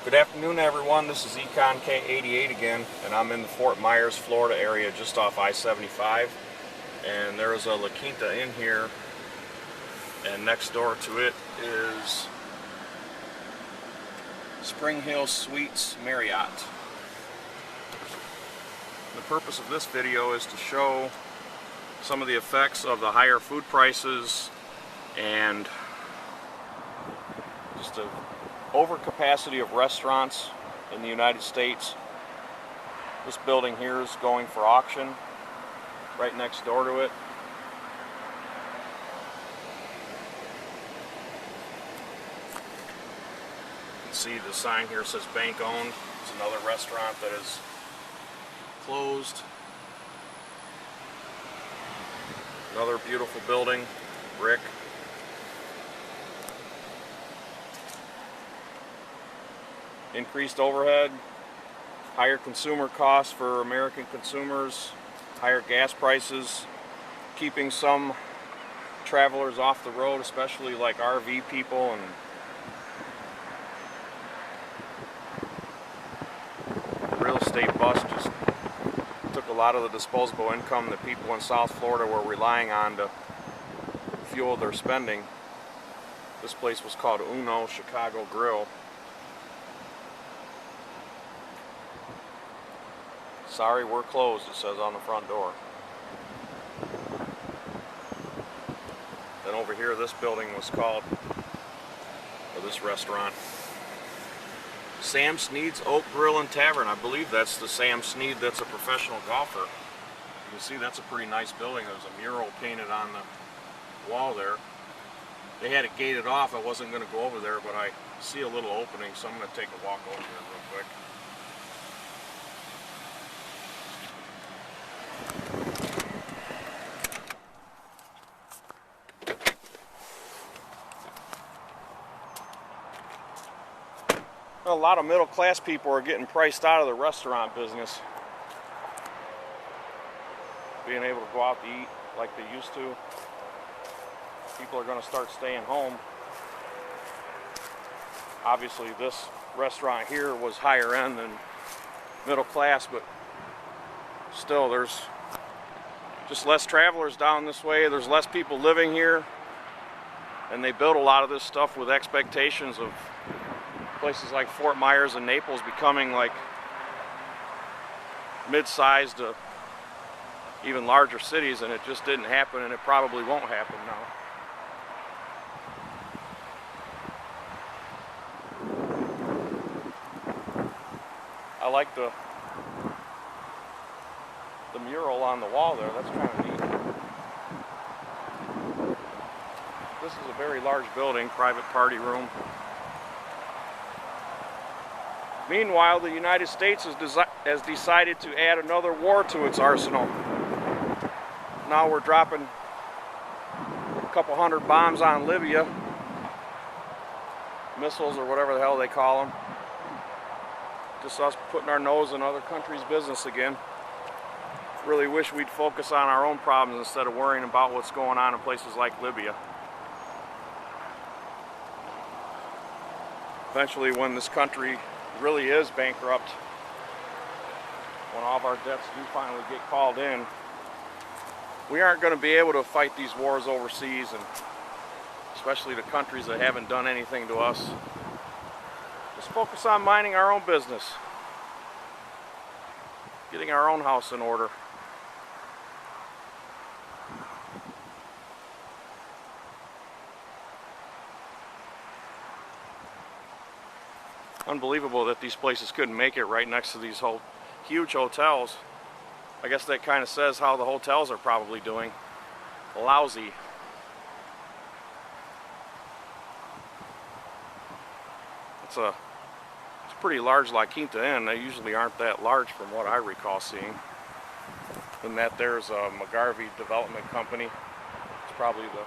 Good afternoon, everyone. This is Econ K88 again, and I'm in the Fort Myers, Florida area just off I-75. And there's a La Quinta Inn here, and next door to it is Spring Hill Suites Marriott. The purpose of this video is to show some of the effects of the higher food prices and just the overcapacity of restaurants in the United States. This building here is going for auction right next door to it. You can see the sign here says bank owned. It's another restaurant that is closed. Another beautiful building, brick. Increased overhead, higher consumer costs for American consumers, higher gas prices, keeping some travelers off the road, especially like RV people, and the real estate bust just took a lot of the disposable income that people in South Florida were relying on to fuel their spending. This place was called Uno Chicago Grill. Sorry, we're closed, it says on the front door. Then over here, this building was called, or this restaurant, Sam Snead's Oak Grill and Tavern. I believe that's the Sam Snead that's a professional golfer. You can see that's a pretty nice building. There's a mural painted on the wall there. They had it gated off. I wasn't going to go over there, but I see a little opening, so I'm going to take a walk over here real quick. A lot of middle-class people are getting priced out of the restaurant business. Being able to go out to eat like they used to. People are going to start staying home. Obviously, this restaurant here was higher end than middle class, but still, there's just less travelers down this way. There's less people living here, and they built a lot of this stuff with expectations of places like Fort Myers and Naples becoming like mid-sized to even larger cities, and it just didn't happen, and it probably won't happen now. I like the mural on the wall there. That's kind of neat. This is a very large building, private party room. Meanwhile, the United States has decided to add another war to its arsenal. Now we're dropping a couple hundred bombs on Libya, missiles or whatever the hell they call them. Just us putting our nose in other countries' business again. Really wish we'd focus on our own problems instead of worrying about what's going on in places like Libya. Eventually, when this country really is bankrupt, when all of our debts do finally get called in, we aren't going to be able to fight these wars overseas, and especially the countries that haven't done anything to us. Just focus on minding our own business, getting our own house in order. Unbelievable that these places couldn't make it right next to these huge hotels. I guess that kind of says how the hotels are probably doing. Lousy. It's a pretty large La Quinta Inn. They usually aren't that large from what I recall seeing. And that there's a McGarvey Development Company. It's probably the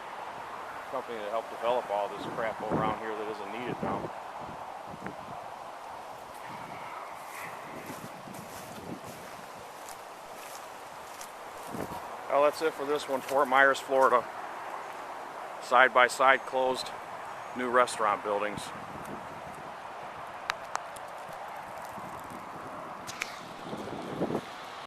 company that helped develop all this crap around here that isn't needed now. Well, that's it for this one. Fort Myers, Florida. Side by side closed new restaurant buildings.